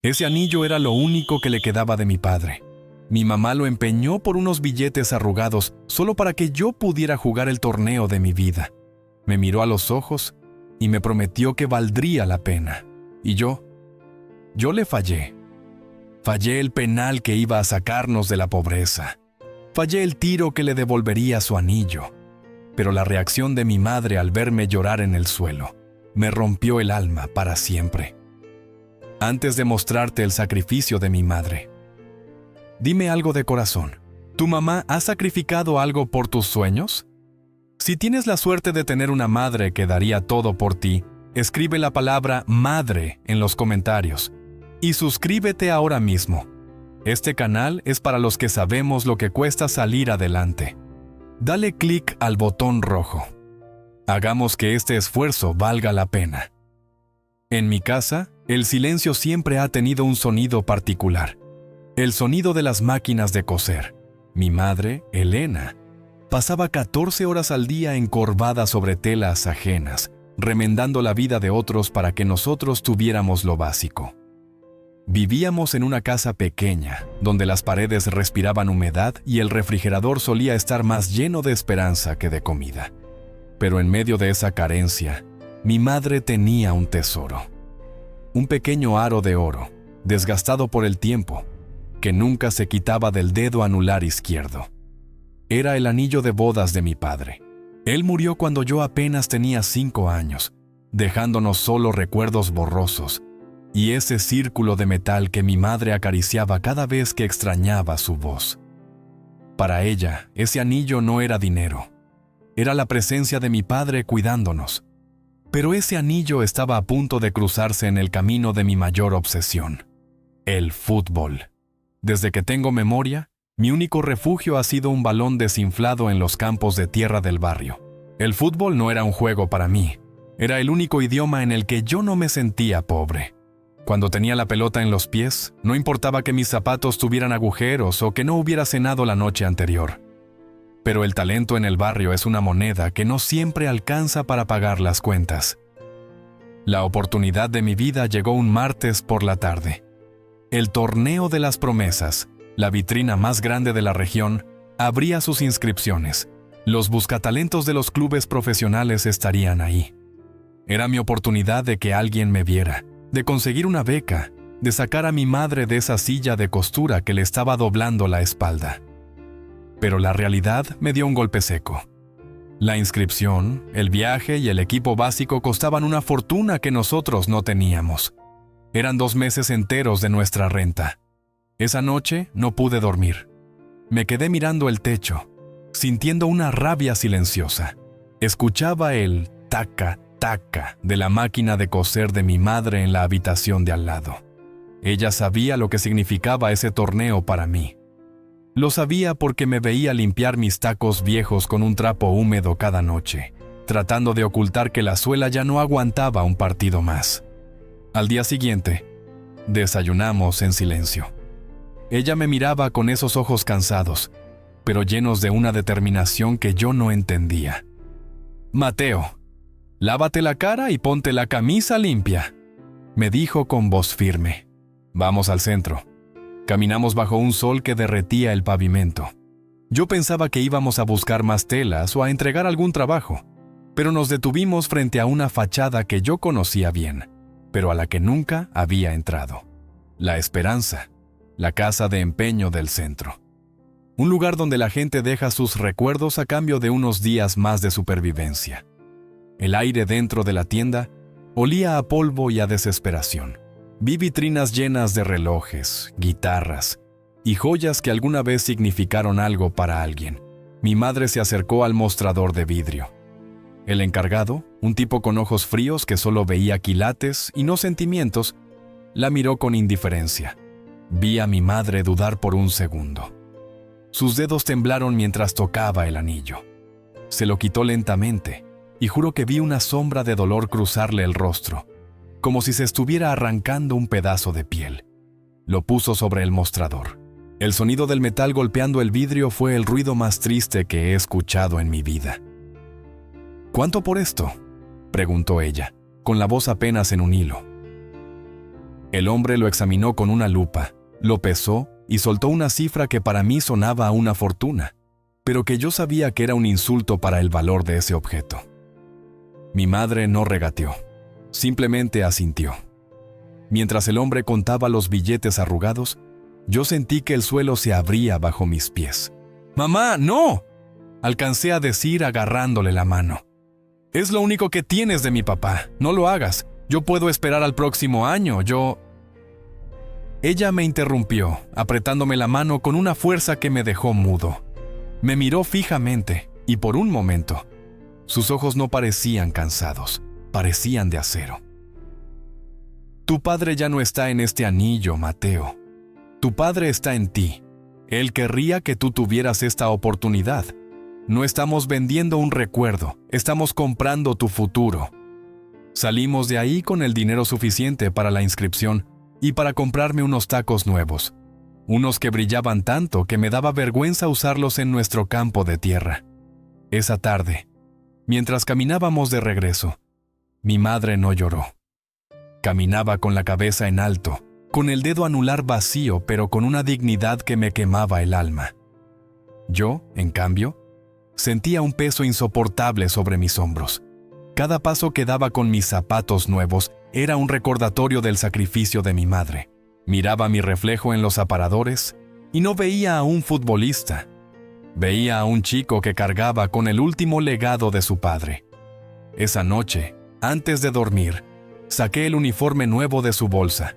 Ese anillo era lo único que le quedaba de mi padre. Mi mamá lo empeñó por unos billetes arrugados solo para que yo pudiera jugar el torneo de mi vida. Me miró a los ojos y me prometió que valdría la pena. Y yo le fallé. Fallé el penal que iba a sacarnos de la pobreza. Fallé el tiro que le devolvería su anillo. Pero la reacción de mi madre al verme llorar en el suelo me rompió el alma para siempre. Antes de mostrarte el sacrificio de mi madre, dime algo de corazón. ¿Tu mamá ha sacrificado algo por tus sueños? Si tienes la suerte de tener una madre que daría todo por ti, escribe la palabra madre en los comentarios y suscríbete ahora mismo. Este canal es para los que sabemos lo que cuesta salir adelante. Dale clic al botón rojo. Hagamos que este esfuerzo valga la pena. En mi casa, el silencio siempre ha tenido un sonido particular. El sonido de las máquinas de coser. Mi madre, Elena, pasaba 14 horas al día encorvada sobre telas ajenas, remendando la vida de otros para que nosotros tuviéramos lo básico. Vivíamos en una casa pequeña, donde las paredes respiraban humedad y el refrigerador solía estar más lleno de esperanza que de comida. Pero en medio de esa carencia, mi madre tenía un tesoro. Un pequeño aro de oro, desgastado por el tiempo, que nunca se quitaba del dedo anular izquierdo. Era el anillo de bodas de mi padre. Él murió cuando yo apenas tenía 5 años, dejándonos solo recuerdos borrosos y ese círculo de metal que mi madre acariciaba cada vez que extrañaba su voz. Para ella, ese anillo no era dinero. Era la presencia de mi padre cuidándonos. Pero ese anillo estaba a punto de cruzarse en el camino de mi mayor obsesión: el fútbol. Desde que tengo memoria, mi único refugio ha sido un balón desinflado en los campos de tierra del barrio. El fútbol no era un juego para mí. Era el único idioma en el que yo no me sentía pobre. Cuando tenía la pelota en los pies, no importaba que mis zapatos tuvieran agujeros o que no hubiera cenado la noche anterior. Pero el talento en el barrio es una moneda que no siempre alcanza para pagar las cuentas. La oportunidad de mi vida llegó un martes por la tarde. El Torneo de las Promesas, la vitrina más grande de la región, abría sus inscripciones. Los buscatalentos de los clubes profesionales estarían ahí. Era mi oportunidad de que alguien me viera, de conseguir una beca, de sacar a mi madre de esa silla de costura que le estaba doblando la espalda. Pero la realidad me dio un golpe seco. La inscripción, el viaje y el equipo básico costaban una fortuna que nosotros no teníamos. Eran 2 meses enteros de nuestra renta. Esa noche no pude dormir. Me quedé mirando el techo, sintiendo una rabia silenciosa. Escuchaba el taca, taca de la máquina de coser de mi madre en la habitación de al lado. Ella sabía lo que significaba ese torneo para mí. Lo sabía porque me veía limpiar mis tacos viejos con un trapo húmedo cada noche, tratando de ocultar que la suela ya no aguantaba un partido más. Al día siguiente, desayunamos en silencio. Ella me miraba con esos ojos cansados, pero llenos de una determinación que yo no entendía. «Mateo, lávate la cara y ponte la camisa limpia», me dijo con voz firme. «Vamos al centro». Caminamos bajo un sol que derretía el pavimento. Yo pensaba que íbamos a buscar más telas o a entregar algún trabajo, pero nos detuvimos frente a una fachada que yo conocía bien, pero a la que nunca había entrado. La Esperanza, la casa de empeño del centro. Un lugar donde la gente deja sus recuerdos a cambio de unos días más de supervivencia. El aire dentro de la tienda olía a polvo y a desesperación. Vi vitrinas llenas de relojes, guitarras y joyas que alguna vez significaron algo para alguien. Mi madre se acercó al mostrador de vidrio. El encargado, un tipo con ojos fríos que solo veía quilates y no sentimientos, la miró con indiferencia. Vi a mi madre dudar por un segundo. Sus dedos temblaron mientras tocaba el anillo. Se lo quitó lentamente y juro que vi una sombra de dolor cruzarle el rostro, como si se estuviera arrancando un pedazo de piel. Lo puso sobre el mostrador. El sonido del metal golpeando el vidrio fue el ruido más triste que he escuchado en mi vida. «¿Cuánto por esto?», preguntó ella, con la voz apenas en un hilo. El hombre lo examinó con una lupa, lo pesó y soltó una cifra que para mí sonaba a una fortuna, pero que yo sabía que era un insulto para el valor de ese objeto. Mi madre no regateó, simplemente asintió. Mientras el hombre contaba los billetes arrugados, yo sentí que el suelo se abría bajo mis pies. «¡Mamá, no!», alcancé a decir agarrándole la mano. «Es lo único que tienes de mi papá, no lo hagas. Yo puedo esperar al próximo año, Ella me interrumpió, apretándome la mano con una fuerza que me dejó mudo. Me miró fijamente y por un momento, sus ojos no parecían cansados, parecían de acero. «Tu padre ya no está en este anillo, Mateo. Tu padre está en ti. Él querría que tú tuvieras esta oportunidad. No estamos vendiendo un recuerdo, estamos comprando tu futuro». Salimos de ahí con el dinero suficiente para la inscripción y para comprarme unos tacos nuevos, unos que brillaban tanto que me daba vergüenza usarlos en nuestro campo de tierra. Esa tarde, mientras caminábamos de regreso, mi madre no lloró. Caminaba con la cabeza en alto, con el dedo anular vacío, pero con una dignidad que me quemaba el alma. Yo, en cambio, sentía un peso insoportable sobre mis hombros. Cada paso que daba con mis zapatos nuevos era un recordatorio del sacrificio de mi madre. Miraba mi reflejo en los aparadores y no veía a un futbolista. Veía a un chico que cargaba con el último legado de su padre. Esa noche, antes de dormir, saqué el uniforme nuevo de su bolsa.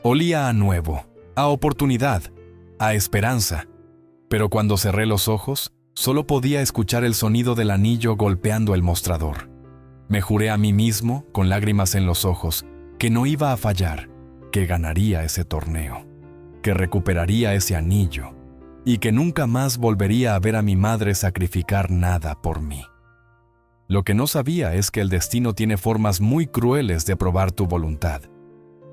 Olía a nuevo, a oportunidad, a esperanza. Pero cuando cerré los ojos, solo podía escuchar el sonido del anillo golpeando el mostrador. Me juré a mí mismo, con lágrimas en los ojos, que no iba a fallar, que ganaría ese torneo, que recuperaría ese anillo y que nunca más volvería a ver a mi madre sacrificar nada por mí. Lo que no sabía es que el destino tiene formas muy crueles de probar tu voluntad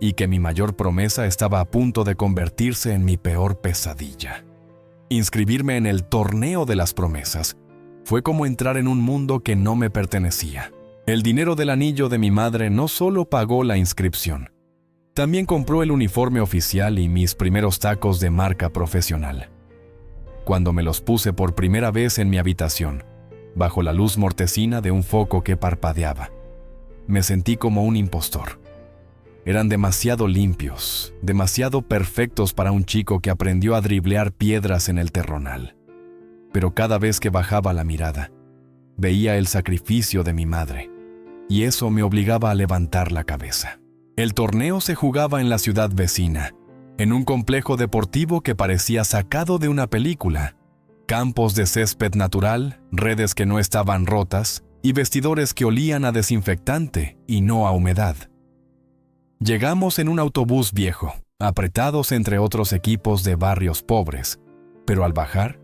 y que mi mayor promesa estaba a punto de convertirse en mi peor pesadilla. Inscribirme en el torneo de las promesas fue como entrar en un mundo que no me pertenecía. El dinero del anillo de mi madre no solo pagó la inscripción, también compró el uniforme oficial y mis primeros tacos de marca profesional. Cuando me los puse por primera vez en mi habitación, bajo la luz mortecina de un foco que parpadeaba, me sentí como un impostor. Eran demasiado limpios, demasiado perfectos para un chico que aprendió a driblear piedras en el terronal. Pero cada vez que bajaba la mirada, veía el sacrificio de mi madre, y eso me obligaba a levantar la cabeza. El torneo se jugaba en la ciudad vecina, en un complejo deportivo que parecía sacado de una película. Campos de césped natural, redes que no estaban rotas y vestidores que olían a desinfectante y no a humedad. Llegamos en un autobús viejo, apretados entre otros equipos de barrios pobres, pero al bajar,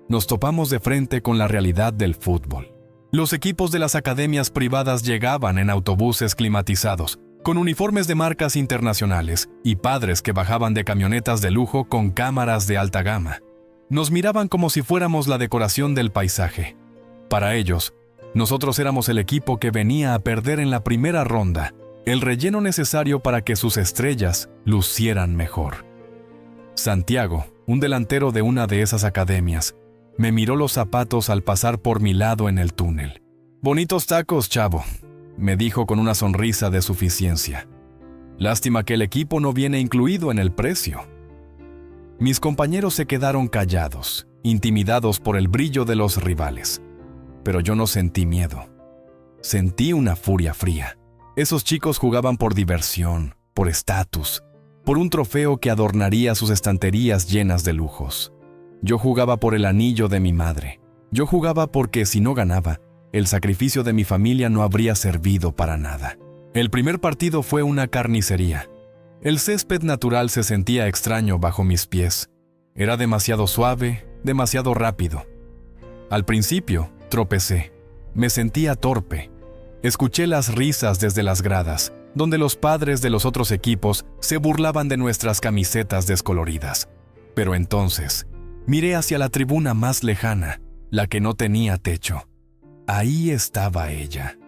nos topamos de frente con la realidad del fútbol. Los equipos de las academias privadas llegaban en autobuses climatizados, con uniformes de marcas internacionales y padres que bajaban de camionetas de lujo con cámaras de alta gama. Nos miraban como si fuéramos la decoración del paisaje. Para ellos, nosotros éramos el equipo que venía a perder en la primera ronda, el relleno necesario para que sus estrellas lucieran mejor. Santiago, un delantero de una de esas academias, me miró los zapatos al pasar por mi lado en el túnel. «Bonitos tacos, chavo», me dijo con una sonrisa de suficiencia. «Lástima que el equipo no viene incluido en el precio». Mis compañeros se quedaron callados, intimidados por el brillo de los rivales. Pero yo no sentí miedo. Sentí una furia fría. Esos chicos jugaban por diversión, por estatus, por un trofeo que adornaría sus estanterías llenas de lujos. Yo jugaba por el anillo de mi madre. Yo jugaba porque si no ganaba, el sacrificio de mi familia no habría servido para nada. El primer partido fue una carnicería. El césped natural se sentía extraño bajo mis pies. Era demasiado suave, demasiado rápido. Al principio, tropecé. Me sentía torpe. Escuché las risas desde las gradas, donde los padres de los otros equipos se burlaban de nuestras camisetas descoloridas. Pero entonces, miré hacia la tribuna más lejana, la que no tenía techo. Ahí estaba ella,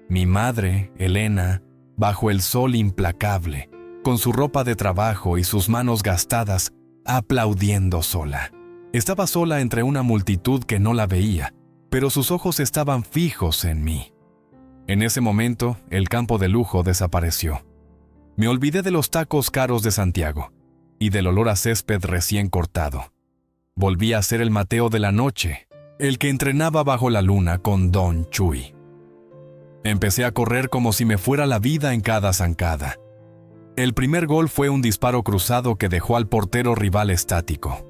mi madre, Elena, bajo el sol implacable, con su ropa de trabajo y sus manos gastadas, aplaudiendo sola. Estaba sola entre una multitud que no la veía, pero sus ojos estaban fijos en mí. En ese momento, el campo de lujo desapareció. Me olvidé de los tacos caros de Santiago y del olor a césped recién cortado. Volví a ser el Mateo de la noche, el que entrenaba bajo la luna con Don Chuy. Empecé a correr como si me fuera la vida en cada zancada. El primer gol fue un disparo cruzado que dejó al portero rival estático.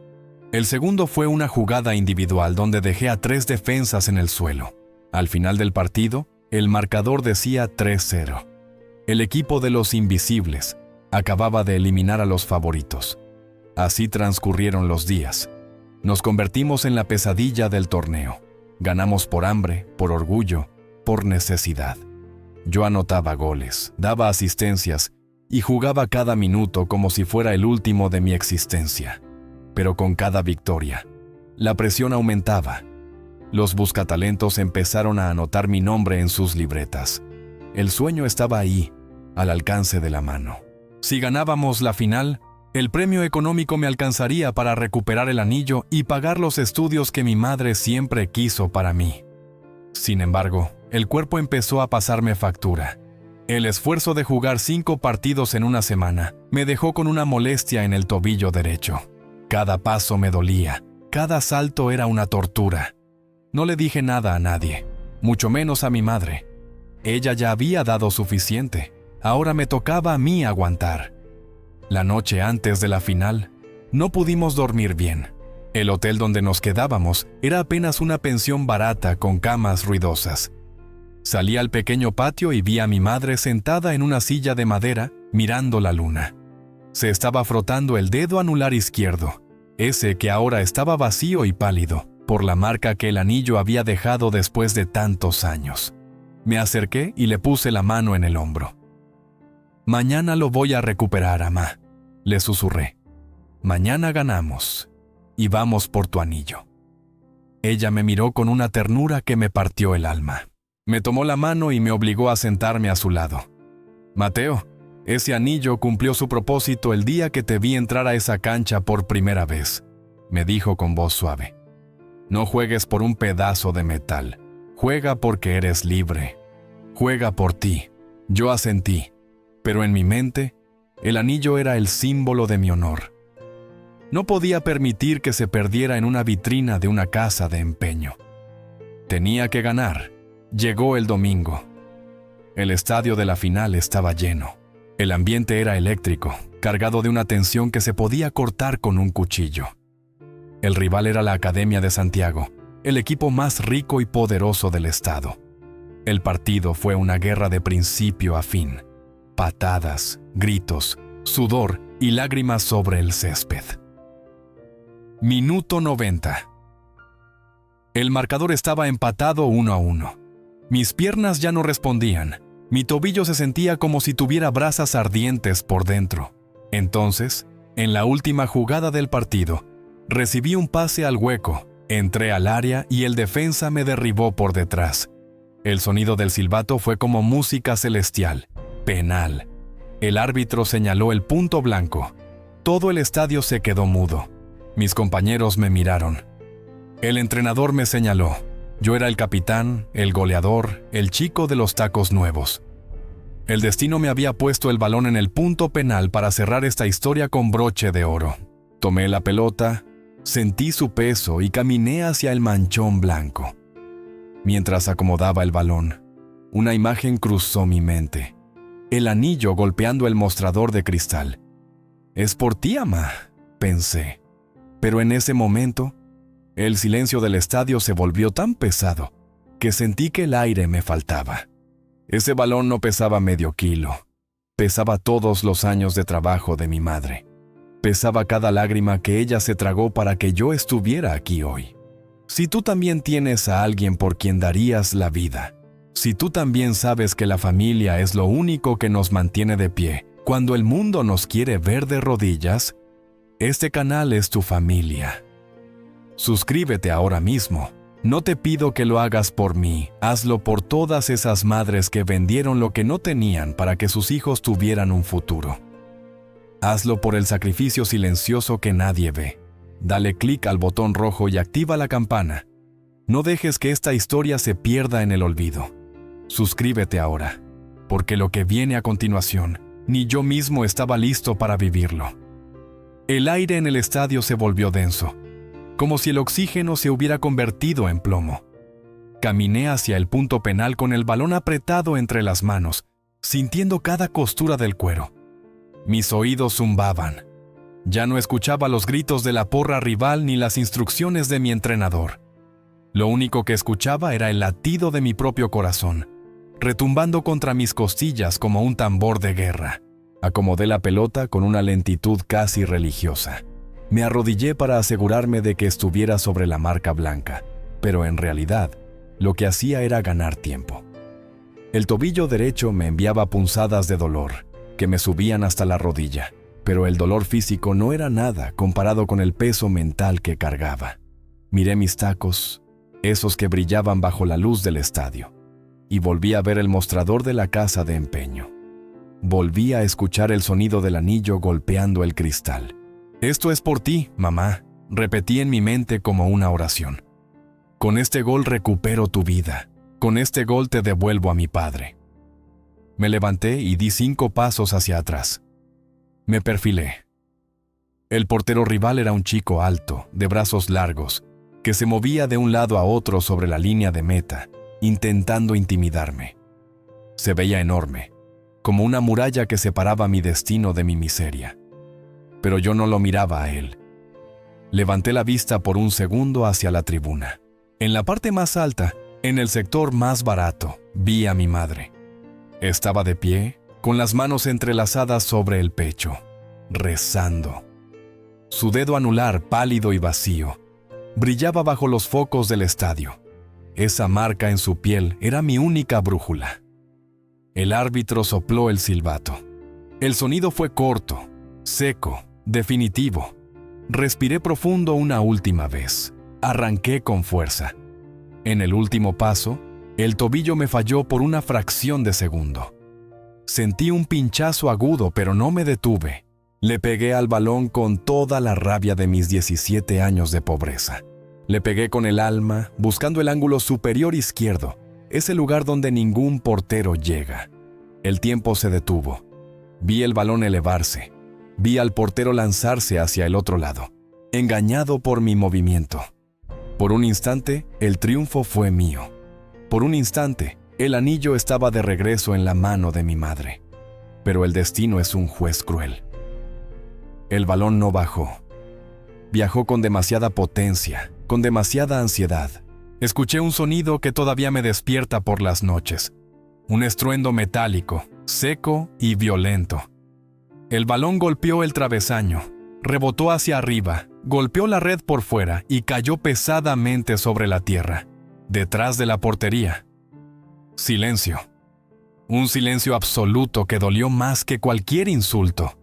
El segundo fue una jugada individual donde dejé a 3 defensas en el suelo. Al final del partido, el marcador decía 3-0. El equipo de los invisibles acababa de eliminar a los favoritos. Así transcurrieron los días. Nos convertimos en la pesadilla del torneo. Ganamos por hambre, por orgullo, por necesidad. Yo anotaba goles, daba asistencias y jugaba cada minuto como si fuera el último de mi existencia. Pero con cada victoria, la presión aumentaba. Los buscatalentos empezaron a anotar mi nombre en sus libretas. El sueño estaba ahí, al alcance de la mano. Si ganábamos la final, el premio económico me alcanzaría para recuperar el anillo y pagar los estudios que mi madre siempre quiso para mí. Sin embargo, el cuerpo empezó a pasarme factura. El esfuerzo de jugar 5 partidos en una semana me dejó con una molestia en el tobillo derecho. Cada paso me dolía, cada salto era una tortura. No le dije nada a nadie, mucho menos a mi madre. Ella ya había dado suficiente, ahora me tocaba a mí aguantar. La noche antes de la final, no pudimos dormir bien. El hotel donde nos quedábamos era apenas una pensión barata con camas ruidosas. Salí al pequeño patio y vi a mi madre sentada en una silla de madera, mirando la luna. Se estaba frotando el dedo anular izquierdo, ese que ahora estaba vacío y pálido, por la marca que el anillo había dejado después de tantos años. Me acerqué y le puse la mano en el hombro. «Mañana lo voy a recuperar, amá», le susurré. «Mañana ganamos y vamos por tu anillo». Ella me miró con una ternura que me partió el alma. Me tomó la mano y me obligó a sentarme a su lado. «Mateo, ese anillo cumplió su propósito el día que te vi entrar a esa cancha por primera vez», me dijo con voz suave. «No juegues por un pedazo de metal. Juega porque eres libre. Juega por ti». Yo asentí, pero en mi mente, el anillo era el símbolo de mi honor. No podía permitir que se perdiera en una vitrina de una casa de empeño. Tenía que ganar. Llegó el domingo. El estadio de la final estaba lleno. El ambiente era eléctrico, cargado de una tensión que se podía cortar con un cuchillo. El rival era la Academia de Santiago, el equipo más rico y poderoso del estado. El partido fue una guerra de principio a fin. Patadas, gritos, sudor y lágrimas sobre el césped. Minuto 90. El marcador estaba empatado 1-1. Mis piernas ya no respondían. Mi tobillo se sentía como si tuviera brasas ardientes por dentro. Entonces, en la última jugada del partido, recibí un pase al hueco, entré al área y el defensa me derribó por detrás. El sonido del silbato fue como música celestial. Penal. El árbitro señaló el punto blanco. Todo el estadio se quedó mudo. Mis compañeros me miraron. El entrenador me señaló. Yo era el capitán, el goleador, el chico de los tacos nuevos. El destino me había puesto el balón en el punto penal para cerrar esta historia con broche de oro. Tomé la pelota, sentí su peso y caminé hacia el manchón blanco. Mientras acomodaba el balón, una imagen cruzó mi mente. El anillo golpeando el mostrador de cristal. «Es por ti, amá», pensé. Pero en ese momento, el silencio del estadio se volvió tan pesado que sentí que el aire me faltaba. Ese balón no pesaba medio kilo. Pesaba todos los años de trabajo de mi madre. Pesaba cada lágrima que ella se tragó para que yo estuviera aquí hoy. Si tú también tienes a alguien por quien darías la vida, si tú también sabes que la familia es lo único que nos mantiene de pie cuando el mundo nos quiere ver de rodillas, este canal es tu familia. Suscríbete ahora mismo. No te pido que lo hagas por mí, hazlo por todas esas madres que vendieron lo que no tenían para que sus hijos tuvieran un futuro. Hazlo por el sacrificio silencioso que nadie ve. Dale clic al botón rojo y activa la campana. No dejes que esta historia se pierda en el olvido. Suscríbete ahora, porque lo que viene a continuación, ni yo mismo estaba listo para vivirlo. El aire en el estadio se volvió denso, como si el oxígeno se hubiera convertido en plomo. Caminé hacia el punto penal con el balón apretado entre las manos, sintiendo cada costura del cuero. Mis oídos zumbaban. Ya no escuchaba los gritos de la porra rival ni las instrucciones de mi entrenador. Lo único que escuchaba era el latido de mi propio corazón, retumbando contra mis costillas como un tambor de guerra. Acomodé la pelota con una lentitud casi religiosa. Me arrodillé para asegurarme de que estuviera sobre la marca blanca, pero en realidad, lo que hacía era ganar tiempo. El tobillo derecho me enviaba punzadas de dolor, que me subían hasta la rodilla, pero el dolor físico no era nada comparado con el peso mental que cargaba. Miré mis tacos, esos que brillaban bajo la luz del estadio, y volví a ver el mostrador de la casa de empeño. Volví a escuchar el sonido del anillo golpeando el cristal. «Esto es por ti, mamá», repetí en mi mente como una oración. «Con este gol recupero tu vida. Con este gol te devuelvo a mi padre». Me levanté y di 5 pasos hacia atrás. Me perfilé. El portero rival era un chico alto, de brazos largos, que se movía de un lado a otro sobre la línea de meta, intentando intimidarme. Se veía enorme, como una muralla que separaba mi destino de mi miseria. Pero yo no lo miraba a él. Levanté la vista por un segundo hacia la tribuna. En la parte más alta, en el sector más barato, vi a mi madre. Estaba de pie, con las manos entrelazadas sobre el pecho, rezando. Su dedo anular, pálido y vacío, brillaba bajo los focos del estadio. Esa marca en su piel era mi única brújula. El árbitro sopló el silbato. El sonido fue corto, seco, definitivo. Respiré profundo una última vez. Arranqué con fuerza. En el último paso, el tobillo me falló por una fracción de segundo. Sentí un pinchazo agudo, pero no me detuve. Le pegué al balón con toda la rabia de mis 17 años de pobreza. Le pegué con el alma, buscando el ángulo superior izquierdo, ese lugar donde ningún portero llega. El tiempo se detuvo. Vi el balón elevarse. Vi al portero lanzarse hacia el otro lado, engañado por mi movimiento. Por un instante, el triunfo fue mío. Por un instante, el anillo estaba de regreso en la mano de mi madre. Pero el destino es un juez cruel. El balón no bajó. Viajó con demasiada potencia, con demasiada ansiedad. Escuché un sonido que todavía me despierta por las noches. Un estruendo metálico, seco y violento. El balón golpeó el travesaño, rebotó hacia arriba, golpeó la red por fuera y cayó pesadamente sobre la tierra, detrás de la portería. Silencio. Un silencio absoluto que dolió más que cualquier insulto.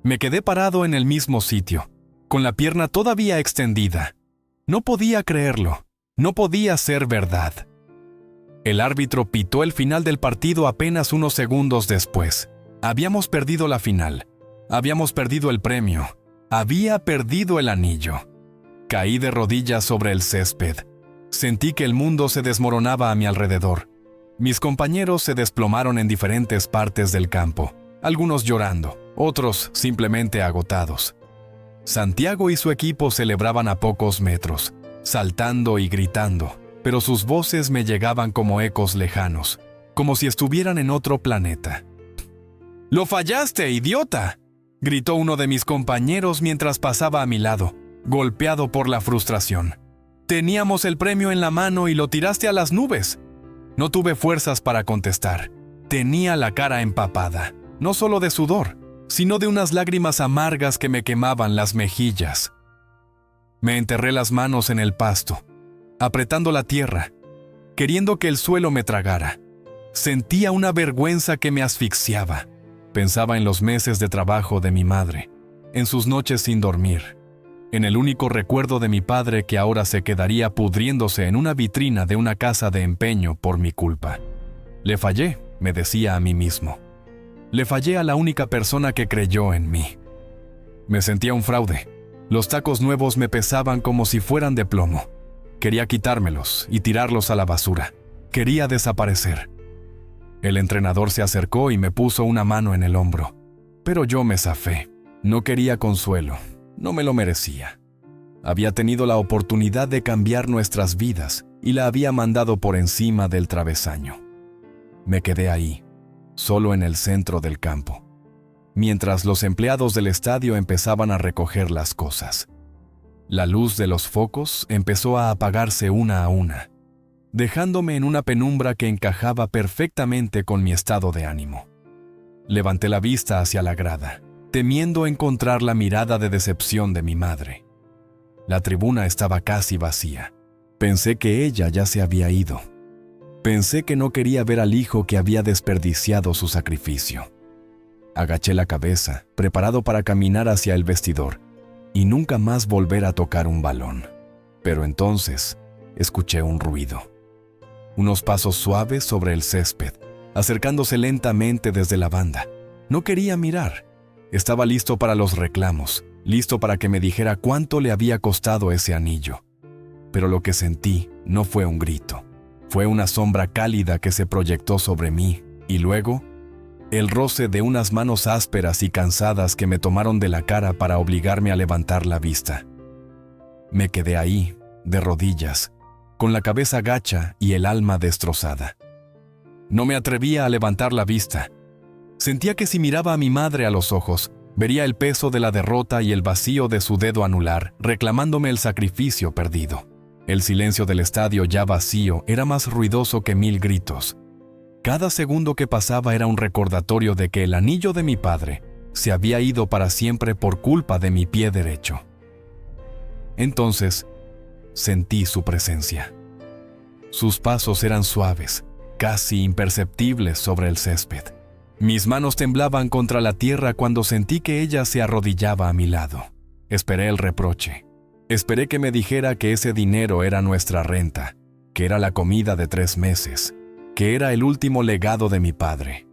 Me quedé parado en el mismo sitio, con la pierna todavía extendida. No podía creerlo. No podía ser verdad. El árbitro pitó el final del partido apenas unos segundos después. Habíamos perdido la final. Habíamos perdido el premio. Había perdido el anillo. Caí de rodillas sobre el césped. Sentí que el mundo se desmoronaba a mi alrededor. Mis compañeros se desplomaron en diferentes partes del campo, algunos llorando, otros simplemente agotados. Santiago y su equipo celebraban a pocos metros, saltando y gritando, pero sus voces me llegaban como ecos lejanos, como si estuvieran en otro planeta. «¡Lo fallaste, idiota!», gritó uno de mis compañeros mientras pasaba a mi lado, golpeado por la frustración. «Teníamos el premio en la mano y lo tiraste a las nubes». No tuve fuerzas para contestar. Tenía la cara empapada, no solo de sudor, sino de unas lágrimas amargas que me quemaban las mejillas. Me enterré las manos en el pasto, apretando la tierra, queriendo que el suelo me tragara. Sentía una vergüenza que me asfixiaba. Pensaba en los meses de trabajo de mi madre, en sus noches sin dormir, en el único recuerdo de mi padre que ahora se quedaría pudriéndose en una vitrina de una casa de empeño por mi culpa. Le fallé, me decía a mí mismo. Le fallé a la única persona que creyó en mí. Me sentía un fraude. Los tacos nuevos me pesaban como si fueran de plomo. Quería quitármelos y tirarlos a la basura. Quería desaparecer. El entrenador se acercó y me puso una mano en el hombro. Pero yo me zafé. No quería consuelo. No me lo merecía. Había tenido la oportunidad de cambiar nuestras vidas y la había mandado por encima del travesaño. Me quedé ahí, solo en el centro del campo, mientras los empleados del estadio empezaban a recoger las cosas. La luz de los focos empezó a apagarse una a una, dejándome en una penumbra que encajaba perfectamente con mi estado de ánimo. Levanté la vista hacia la grada, temiendo encontrar la mirada de decepción de mi madre. La tribuna estaba casi vacía. Pensé que ella ya se había ido. Pensé que no quería ver al hijo que había desperdiciado su sacrificio. Agaché la cabeza, preparado para caminar hacia el vestidor y nunca más volver a tocar un balón. Pero entonces escuché un ruido. Unos pasos suaves sobre el césped, acercándose lentamente desde la banda. No quería mirar. Estaba listo para los reclamos, listo para que me dijera cuánto le había costado ese anillo. Pero lo que sentí no fue un grito. Fue una sombra cálida que se proyectó sobre mí, y luego, el roce de unas manos ásperas y cansadas que me tomaron de la cara para obligarme a levantar la vista. Me quedé ahí, de rodillas, con la cabeza gacha y el alma destrozada. No me atrevía a levantar la vista. Sentía que si miraba a mi madre a los ojos, vería el peso de la derrota y el vacío de su dedo anular, reclamándome el sacrificio perdido. El silencio del estadio ya vacío era más ruidoso que 1000 gritos. Cada segundo que pasaba era un recordatorio de que el anillo de mi padre se había ido para siempre por culpa de mi pie derecho. Entonces, sentí su presencia. Sus pasos eran suaves, casi imperceptibles sobre el césped. Mis manos temblaban contra la tierra cuando sentí que ella se arrodillaba a mi lado. Esperé el reproche. Esperé que me dijera que ese dinero era nuestra renta, que era la comida de 3 meses, que era el último legado de mi padre.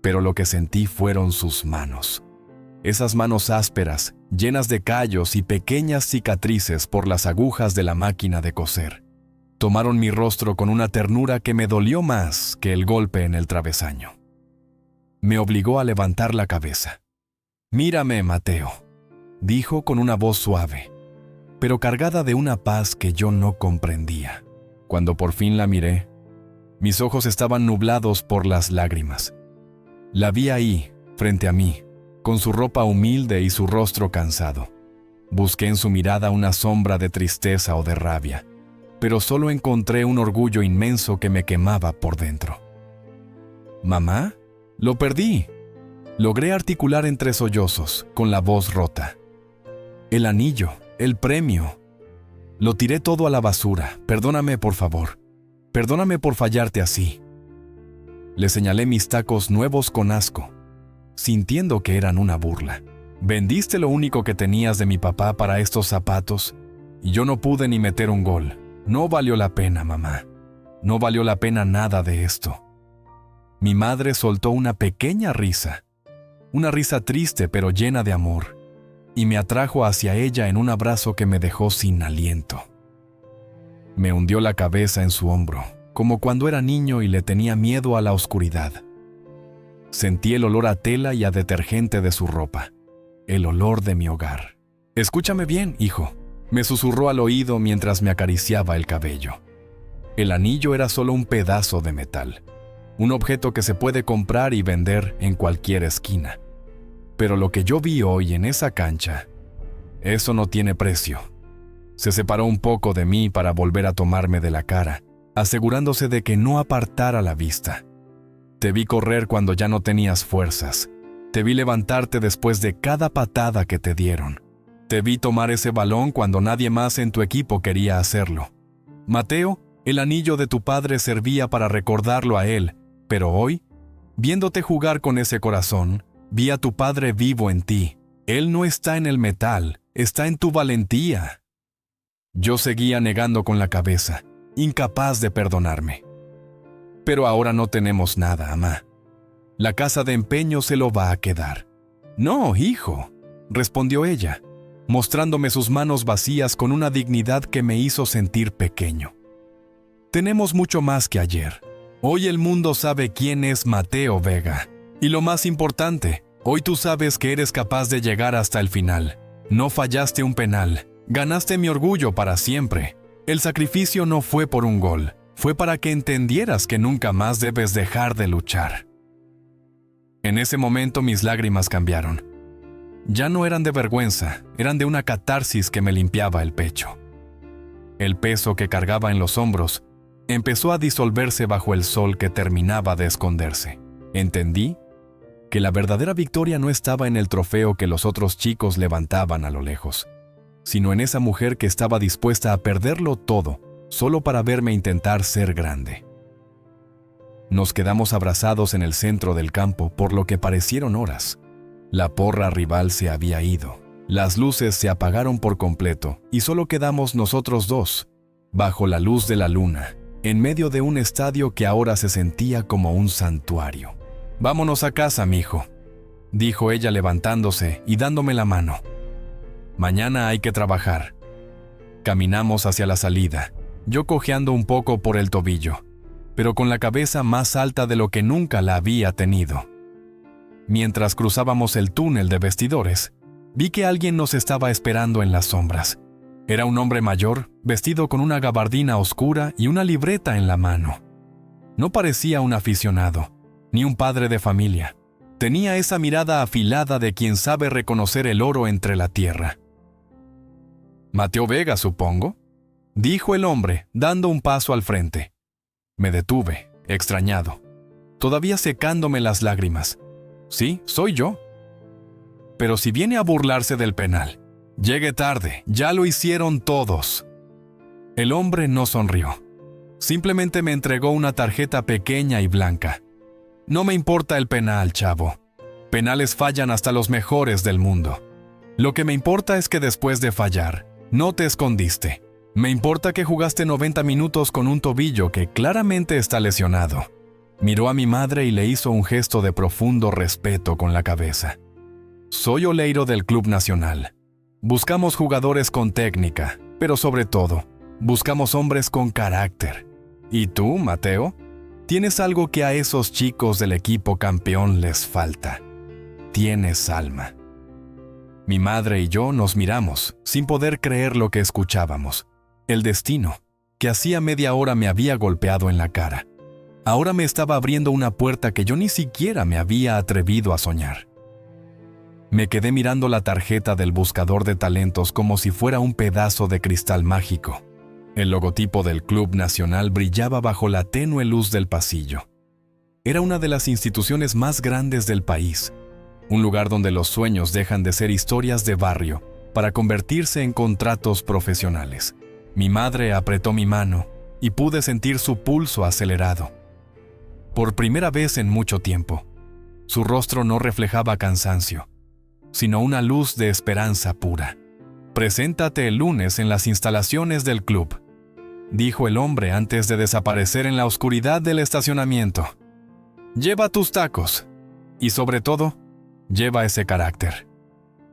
Pero lo que sentí fueron sus manos. Esas manos ásperas, llenas de callos y pequeñas cicatrices por las agujas de la máquina de coser. Tomaron mi rostro con una ternura que me dolió más que el golpe en el travesaño. Me obligó a levantar la cabeza. «Mírame, Mateo», dijo con una voz suave, pero cargada de una paz que yo no comprendía. Cuando por fin la miré, mis ojos estaban nublados por las lágrimas. La vi ahí, frente a mí, con su ropa humilde y su rostro cansado. Busqué en su mirada una sombra de tristeza o de rabia, pero solo encontré un orgullo inmenso que me quemaba por dentro. «¿Mamá? Lo perdí», logré articular entre sollozos, con la voz rota. «El anillo, el premio. Lo tiré todo a la basura. Perdóname, por favor. Perdóname por fallarte así». Le señalé mis tacos nuevos con asco, sintiendo que eran una burla. «Vendiste lo único que tenías de mi papá para estos zapatos y yo no pude ni meter un gol. No valió la pena, mamá. No valió la pena nada de esto». Mi madre soltó una pequeña risa, una risa triste pero llena de amor, y me atrajo hacia ella en un abrazo que me dejó sin aliento. Me hundió la cabeza en su hombro, como cuando era niño y le tenía miedo a la oscuridad. Sentí el olor a tela y a detergente de su ropa, el olor de mi hogar. «Escúchame bien, hijo», me susurró al oído mientras me acariciaba el cabello. El anillo era solo un pedazo de metal, un objeto que se puede comprar y vender en cualquier esquina. Pero lo que yo vi hoy en esa cancha, eso no tiene precio. Se separó un poco de mí para volver a tomarme de la cara, asegurándose de que no apartara la vista. Te vi correr cuando ya no tenías fuerzas. Te vi levantarte después de cada patada que te dieron. Te vi tomar ese balón cuando nadie más en tu equipo quería hacerlo. Mateo, el anillo de tu padre servía para recordarlo a él, pero hoy, viéndote jugar con ese corazón, vi a tu padre vivo en ti. Él no está en el metal, está en tu valentía». Yo seguía negando con la cabeza, incapaz de perdonarme. «Pero ahora no tenemos nada, mamá. La casa de empeño se lo va a quedar». «No, hijo. respondió ella, mostrándome sus manos vacías con una dignidad que me hizo sentir pequeño. Tenemos mucho más que ayer. Hoy el mundo sabe quién es Mateo Vega. Y lo más importante, hoy tú sabes que eres capaz de llegar hasta el final. No fallaste un penal. Ganaste mi orgullo para siempre. El sacrificio no fue por un gol. Fue para que entendieras que nunca más debes dejar de luchar. En ese momento mis lágrimas cambiaron. Ya no eran de vergüenza, eran de una catarsis que me limpiaba el pecho. El peso que cargaba en los hombros empezó a disolverse bajo el sol que terminaba de esconderse. Entendí que la verdadera victoria no estaba en el trofeo que los otros chicos levantaban a lo lejos, sino en esa mujer que estaba dispuesta a perderlo todo solo para verme intentar ser grande. Nos quedamos abrazados en el centro del campo por lo que parecieron horas. La porra rival se había ido. Las luces se apagaron por completo y solo quedamos nosotros dos, bajo la luz de la luna, en medio de un estadio que ahora se sentía como un santuario. «Vámonos a casa, mijo», dijo ella levantándose y dándome la mano. «Mañana hay que trabajar». Caminamos hacia la salida, yo cojeando un poco por el tobillo, pero con la cabeza más alta de lo que nunca la había tenido. Mientras cruzábamos el túnel de vestidores, vi que alguien nos estaba esperando en las sombras. Era un hombre mayor, vestido con una gabardina oscura y una libreta en la mano. No parecía un aficionado, ni un padre de familia. Tenía esa mirada afilada de quien sabe reconocer el oro entre la tierra. «Mateo Vega, supongo», dijo el hombre, dando un paso al frente. Me detuve, extrañado, todavía secándome las lágrimas. «Sí, soy yo». «Pero si viene a burlarse del penal, llegue tarde, ya lo hicieron todos». El hombre no sonrió. Simplemente me entregó una tarjeta pequeña y blanca. «No me importa el penal, chavo. Penales fallan hasta los mejores del mundo. Lo que me importa es que después de fallar, no te escondiste. Me importa que jugaste 90 minutos con un tobillo que claramente está lesionado». Miró a mi madre y le hizo un gesto de profundo respeto con la cabeza. «Soy oleiro del Club Nacional. Buscamos jugadores con técnica, pero sobre todo, buscamos hombres con carácter. ¿Y tú, Mateo? Tienes algo que a esos chicos del equipo campeón les falta. Tienes alma». Mi madre y yo nos miramos, sin poder creer lo que escuchábamos. El destino, que hacía media hora me había golpeado en la cara, ahora me estaba abriendo una puerta que yo ni siquiera me había atrevido a soñar. Me quedé mirando la tarjeta del buscador de talentos como si fuera un pedazo de cristal mágico. El logotipo del Club Nacional brillaba bajo la tenue luz del pasillo. Era una de las instituciones más grandes del país, un lugar donde los sueños dejan de ser historias de barrio para convertirse en contratos profesionales. Mi madre apretó mi mano y pude sentir su pulso acelerado. Por primera vez en mucho tiempo, su rostro no reflejaba cansancio, sino una luz de esperanza pura. «Preséntate el lunes en las instalaciones del club», dijo el hombre antes de desaparecer en la oscuridad del estacionamiento. «Lleva tus tacos y, sobre todo, lleva ese carácter».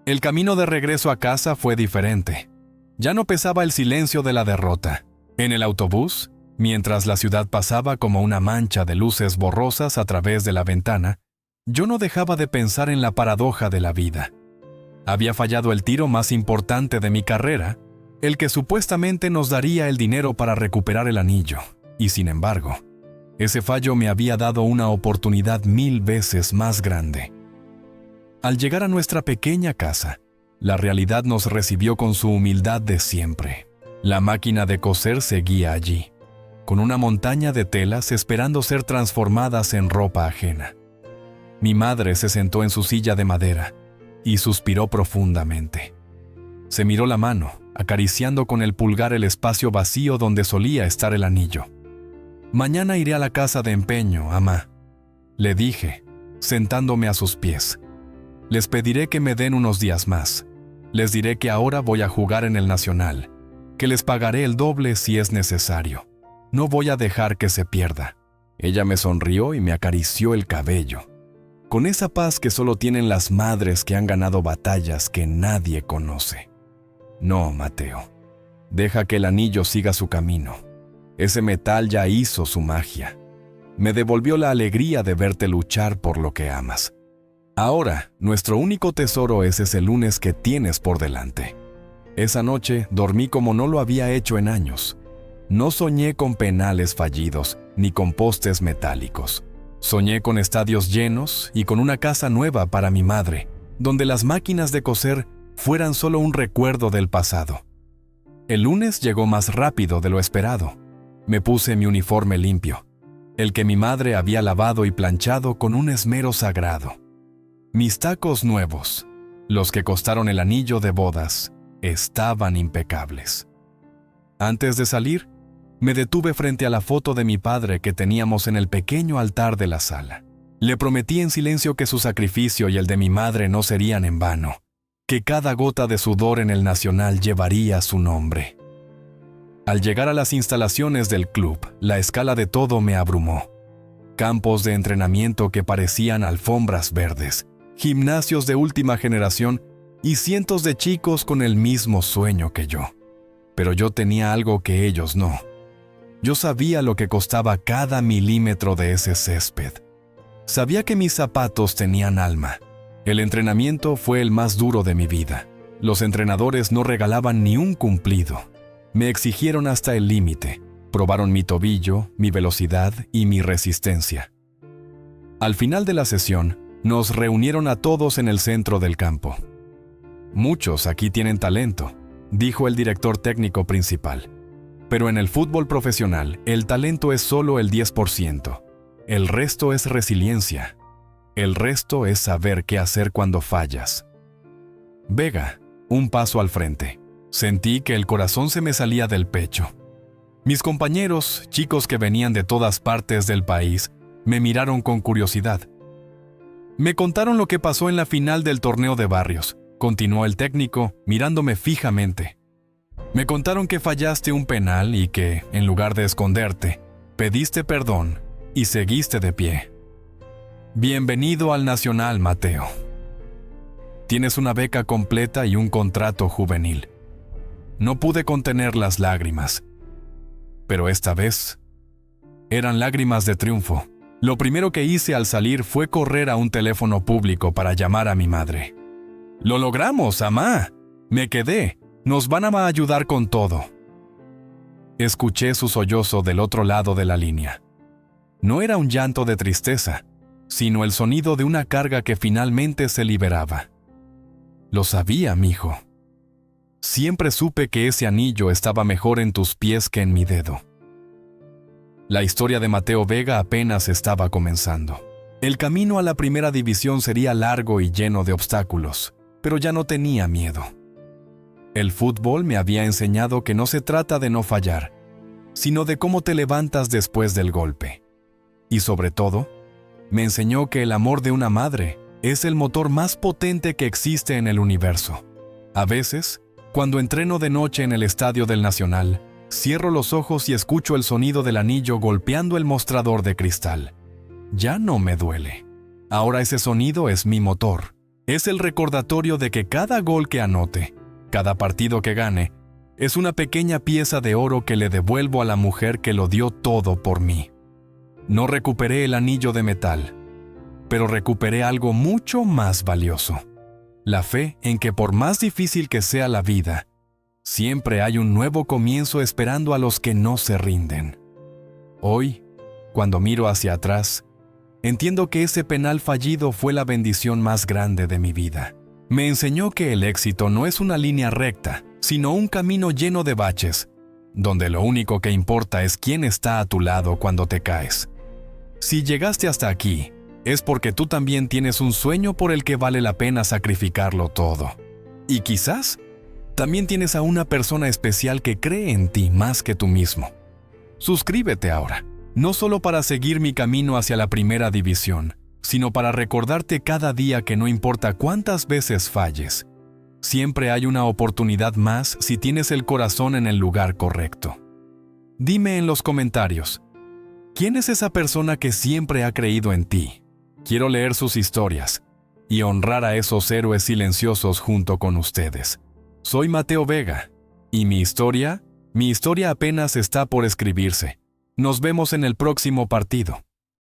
El camino de regreso a casa fue diferente. Ya no pesaba el silencio de la derrota. En el autobús, mientras la ciudad pasaba como una mancha de luces borrosas a través de la ventana, yo no dejaba de pensar en la paradoja de la vida. Había fallado el tiro más importante de mi carrera, el que supuestamente nos daría el dinero para recuperar el anillo, y sin embargo, ese fallo me había dado una oportunidad 1000 veces más grande. Al llegar a nuestra pequeña casa, la realidad nos recibió con su humildad de siempre. La máquina de coser seguía allí, con una montaña de telas esperando ser transformadas en ropa ajena. Mi madre se sentó en su silla de madera y suspiró profundamente. Se miró la mano, acariciando con el pulgar el espacio vacío donde solía estar el anillo. «Mañana iré a la casa de empeño, amá», le dije, sentándome a sus pies. «Les pediré que me den unos días más. Les diré que ahora voy a jugar en el Nacional, que les pagaré el doble si es necesario. No voy a dejar que se pierda». Ella me sonrió y me acarició el cabello. con esa paz que solo tienen las madres que han ganado batallas que nadie conoce. No, Mateo. Deja que el anillo siga su camino. Ese metal ya hizo su magia. Me devolvió la alegría de verte luchar por lo que amas. Ahora, nuestro único tesoro es ese lunes que tienes por delante. Esa noche dormí como no lo había hecho en años. No soñé con penales fallidos, ni con postes metálicos. Soñé con estadios llenos y con una casa nueva para mi madre, donde las máquinas de coser fueran solo un recuerdo del pasado. El lunes llegó más rápido de lo esperado. Me puse mi uniforme limpio, el que mi madre había lavado y planchado con un esmero sagrado. Mis tacos nuevos, los que costaron el anillo de bodas, estaban impecables. Antes de salir, me detuve frente a la foto de mi padre que teníamos en el pequeño altar de la sala. Le prometí en silencio que su sacrificio y el de mi madre no serían en vano, que cada gota de sudor en el Nacional llevaría su nombre. Al llegar a las instalaciones del club, la escala de todo me abrumó. Campos de entrenamiento que parecían alfombras verdes, gimnasios de última generación y cientos de chicos con el mismo sueño que yo. Pero yo tenía algo que ellos no. Yo sabía lo que costaba cada milímetro de ese césped. Sabía que mis zapatos tenían alma. El entrenamiento fue el más duro de mi vida. Los entrenadores no regalaban ni un cumplido. Me exigieron hasta el límite. Probaron mi tobillo, mi velocidad y mi resistencia. Al final de la sesión, nos reunieron a todos en el centro del campo. Muchos aquí tienen talento, dijo el director técnico principal. Pero en el fútbol profesional, el talento es solo el 10%. El resto es resiliencia. El resto es saber qué hacer cuando fallas. Vega, un paso al frente. Sentí que el corazón se me salía del pecho. Mis compañeros, chicos que venían de todas partes del país, me miraron con curiosidad. Me contaron lo que pasó en la final del torneo de barrios, continuó el técnico, mirándome fijamente. Me contaron que fallaste un penal y que, en lugar de esconderte, pediste perdón y seguiste de pie. Bienvenido al Nacional, Mateo. Tienes una beca completa y un contrato juvenil. No pude contener las lágrimas. Pero esta vez, eran lágrimas de triunfo. Lo primero que hice al salir fue correr a un teléfono público para llamar a mi madre. ¡Lo logramos, mamá! Me quedé. Nos van a ayudar con todo. Escuché su sollozo del otro lado de la línea. No era un llanto de tristeza, sino el sonido de una carga que finalmente se liberaba. Lo sabía, mijo. Siempre supe que ese anillo estaba mejor en tus pies que en mi dedo. La historia de Mateo Vega apenas estaba comenzando. El camino a la primera división sería largo y lleno de obstáculos, pero ya no tenía miedo. El fútbol me había enseñado que no se trata de no fallar, sino de cómo te levantas después del golpe. Y sobre todo, me enseñó que el amor de una madre es el motor más potente que existe en el universo. A veces, cuando entreno de noche en el estadio del Nacional, cierro los ojos y escucho el sonido del anillo golpeando el mostrador de cristal. Ya no me duele. Ahora ese sonido es mi motor. Es el recordatorio de que cada gol que anote, cada partido que gane, es una pequeña pieza de oro que le devuelvo a la mujer que lo dio todo por mí. No recuperé el anillo de metal, pero recuperé algo mucho más valioso. La fe en que por más difícil que sea la vida, siempre hay un nuevo comienzo esperando a los que no se rinden. Hoy, cuando miro hacia atrás, entiendo que ese penal fallido fue la bendición más grande de mi vida. Me enseñó que el éxito no es una línea recta, sino un camino lleno de baches, donde lo único que importa es quién está a tu lado cuando te caes. Si llegaste hasta aquí, es porque tú también tienes un sueño por el que vale la pena sacrificarlo todo. Y quizás, también tienes a una persona especial que cree en ti más que tú mismo. Suscríbete ahora, no solo para seguir mi camino hacia la primera división, sino para recordarte cada día que no importa cuántas veces falles, siempre hay una oportunidad más si tienes el corazón en el lugar correcto. Dime en los comentarios, ¿quién es esa persona que siempre ha creído en ti? Quiero leer sus historias y honrar a esos héroes silenciosos junto con ustedes. Soy Mateo Vega, y mi historia apenas está por escribirse. Nos vemos en el próximo partido.